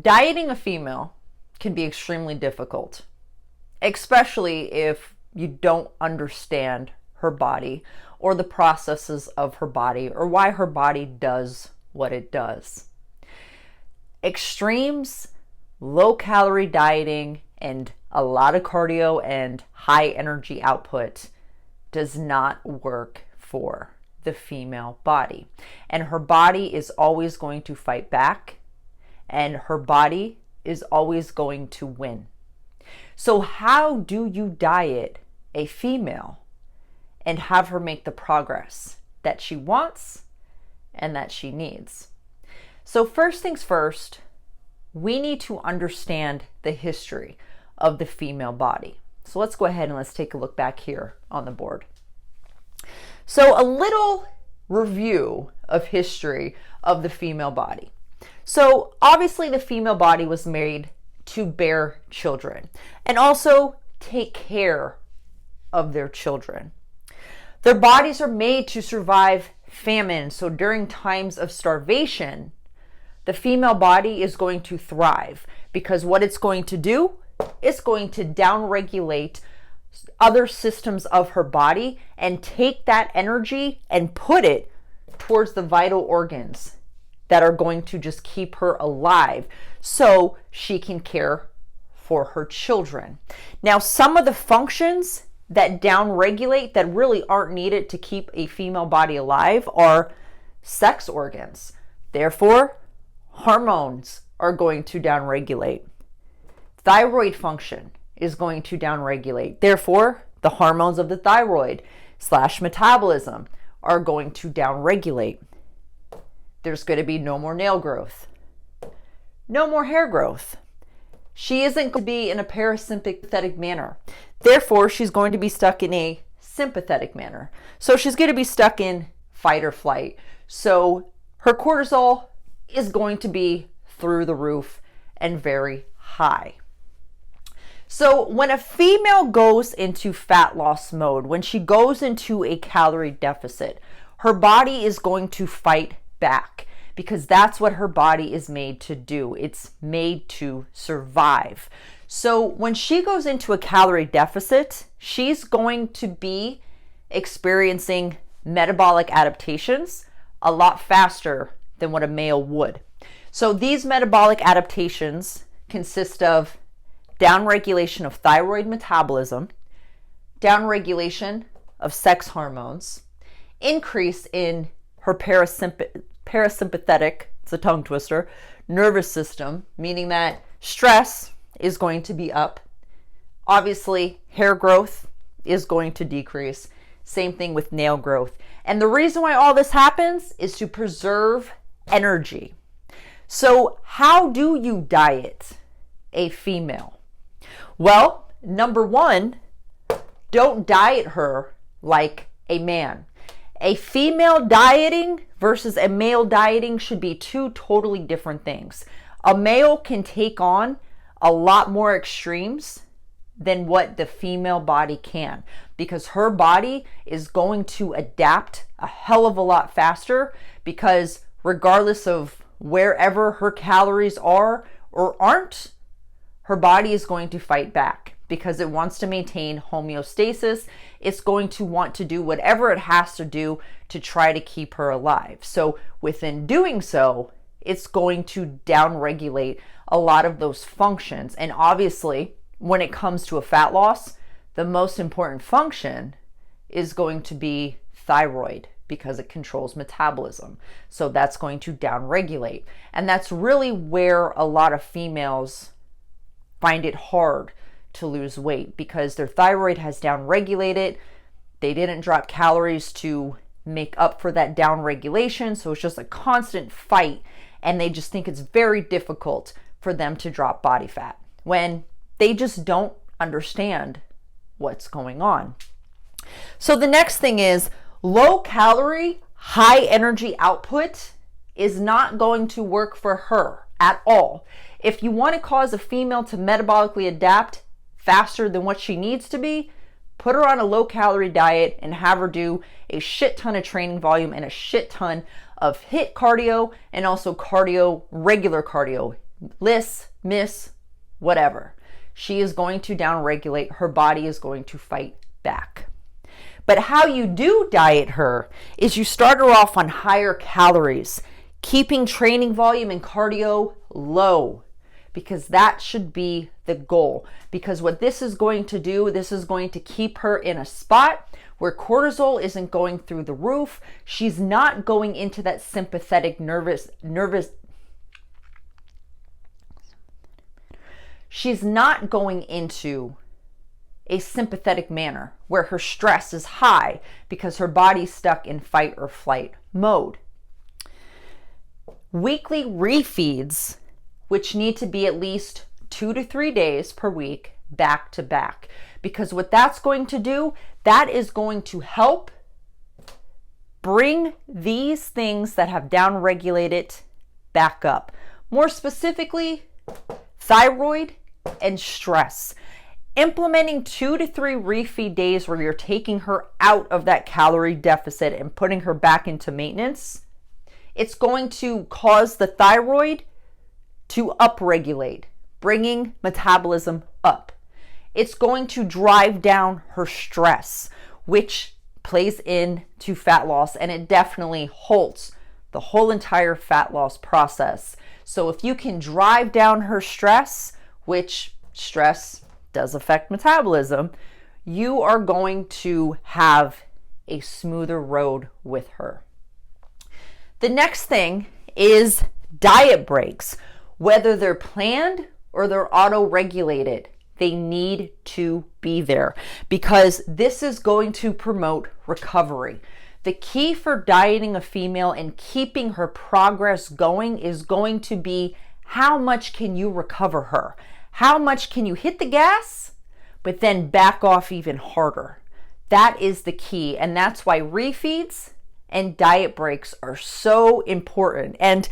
Dieting a female can be extremely difficult, especially if you don't understand her body or the processes of her body or why her body does what it does. Extremes, low calorie dieting, and a lot of cardio and high energy output does not work for the female body. And her body is always going to fight back, and her body is always going to win. So how do you diet a female and have her make the progress that she wants and that she needs? So first things first, we need to understand the history of the female body. So let's go ahead and let's take a look back here on the board. So a little review of history of the female body. So obviously the female body was made to bear children and also take care of their children. Their bodies are made to survive famine. So during times of starvation, the female body is going to thrive because what it's going to do is going to downregulate other systems of her body and take that energy and put it towards the vital organs that are going to just keep her alive so she can care for her children. Now, some of the functions that downregulate that really aren't needed to keep a female body alive are sex organs. Therefore, hormones are going to downregulate. Thyroid function is going to downregulate. Therefore, the hormones of the thyroid / metabolism are going to downregulate. There's going to be no more nail growth, no more hair growth. She isn't going to be in a parasympathetic manner. Therefore, she's going to be stuck in a sympathetic manner. So she's going to be stuck in fight or flight. So her cortisol is going to be through the roof and very high. So when a female goes into fat loss mode, when she goes into a calorie deficit, her body is going to fight back because that's what her body is made to do. It's made to survive. So when she goes into a calorie deficit, she's going to be experiencing metabolic adaptations a lot faster than what a male would. So these metabolic adaptations consist of downregulation of thyroid metabolism, downregulation of sex hormones, increase in her parasympathetic, it's a tongue twister, nervous system, meaning that stress is going to be up. Obviously, hair growth is going to decrease. Same thing with nail growth. And the reason why all this happens is to preserve energy. So how do you diet a female? Well, number one, don't diet her like a man. A female dieting versus a male dieting should be two totally different things. A male can take on a lot more extremes than what the female body can because her body is going to adapt a hell of a lot faster because regardless of wherever her calories are or aren't, her body is going to fight back because it wants to maintain homeostasis. It's going to want to do whatever it has to do to try to keep her alive. So within doing so, it's going to downregulate a lot of those functions. And obviously, when it comes to a fat loss, the most important function is going to be thyroid because it controls metabolism. So that's going to downregulate. And that's really where a lot of females find it hard to lose weight because their thyroid has downregulated. They didn't drop calories to make up for that downregulation. So it's just a constant fight. And they just think it's very difficult for them to drop body fat when they just don't understand what's going on. So the next thing is low calorie, high energy output is not going to work for her at all. If you want to cause a female to metabolically adapt faster than what she needs to be, put her on a low calorie diet and have her do a shit ton of training volume and a shit ton of HIIT cardio and also cardio, regular cardio, miss, whatever. She is going to downregulate. Her body is going to fight back. But how you do diet her is you start her off on higher calories, keeping training volume and cardio low, because that should be the goal. Because what this is going to do, this is going to keep her in a spot where cortisol isn't going through the roof. She's not going into that sympathetic nervous. She's not going into a sympathetic manner where her stress is high because her body's stuck in fight or flight mode. Weekly refeeds, which need to be at least 2 to 3 days per week, back to back. Because what that's going to do, that is going to help bring these things that have downregulated back up. More specifically, thyroid and stress. Implementing 2 to 3 refeed days where you're taking her out of that calorie deficit and putting her back into maintenance, it's going to cause the thyroid to upregulate, bringing metabolism up. It's going to drive down her stress, which plays into fat loss, and it definitely halts the whole entire fat loss process. So if you can drive down her stress, which stress does affect metabolism, you are going to have a smoother road with her. The next thing is diet breaks. Whether they're planned or they're auto-regulated, they need to be there because this is going to promote recovery. The key for dieting a female and keeping her progress going is going to be how much can you recover her? How much can you hit the gas, but then back off even harder? That is the key. And that's why refeeds and diet breaks are so important. And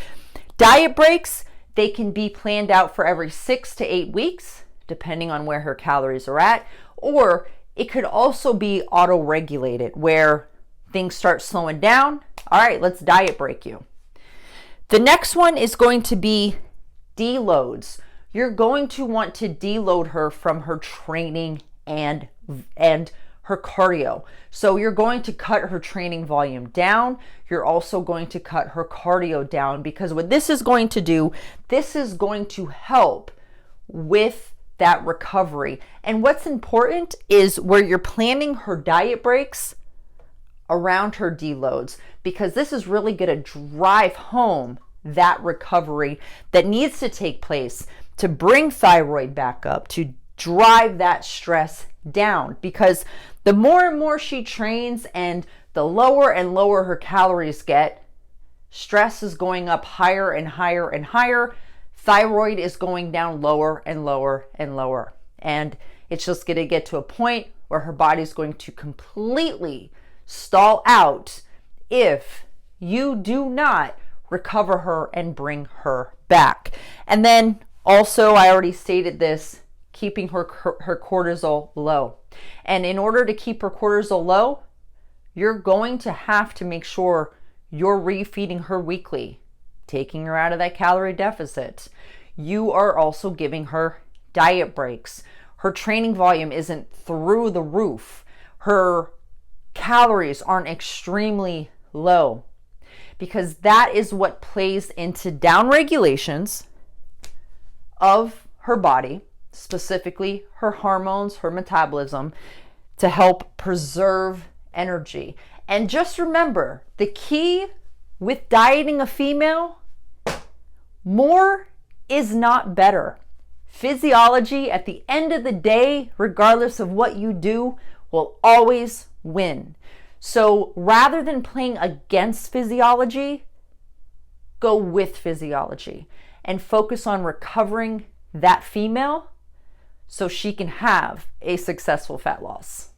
diet breaks, they can be planned out for every 6 to 8 weeks, depending on where her calories are at. Or it could also be auto-regulated where things start slowing down. All right, let's diet break you. The next one is going to be deloads. You're going to want to deload her from her training and her cardio. So you're going to cut her training volume down. You're also going to cut her cardio down because what this is going to do, this is going to help with that recovery. And what's important is where you're planning her diet breaks around her deloads, because this is really going to drive home that recovery that needs to take place to bring thyroid back up, to drive that stress down. Because the more and more she trains and the lower and lower her calories get, stress is going up higher and higher and higher. Thyroid is going down lower and lower and lower. And it's just going to get to a point where her body's going to completely stall out if you do not recover her and bring her back. And then also, I already stated this, keeping her cortisol low. And in order to keep her cortisol low, you're going to have to make sure you're refeeding her weekly, taking her out of that calorie deficit. You are also giving her diet breaks. Her training volume isn't through the roof. Her calories aren't extremely low, because that is what plays into down regulations of her body, specifically her hormones, her metabolism, to help preserve energy. And just remember, the key with dieting a female, more is not better. Physiology, at the end of the day, regardless of what you do, will always win. So rather than playing against physiology, go with physiology and focus on recovering that female so she can have a successful fat loss.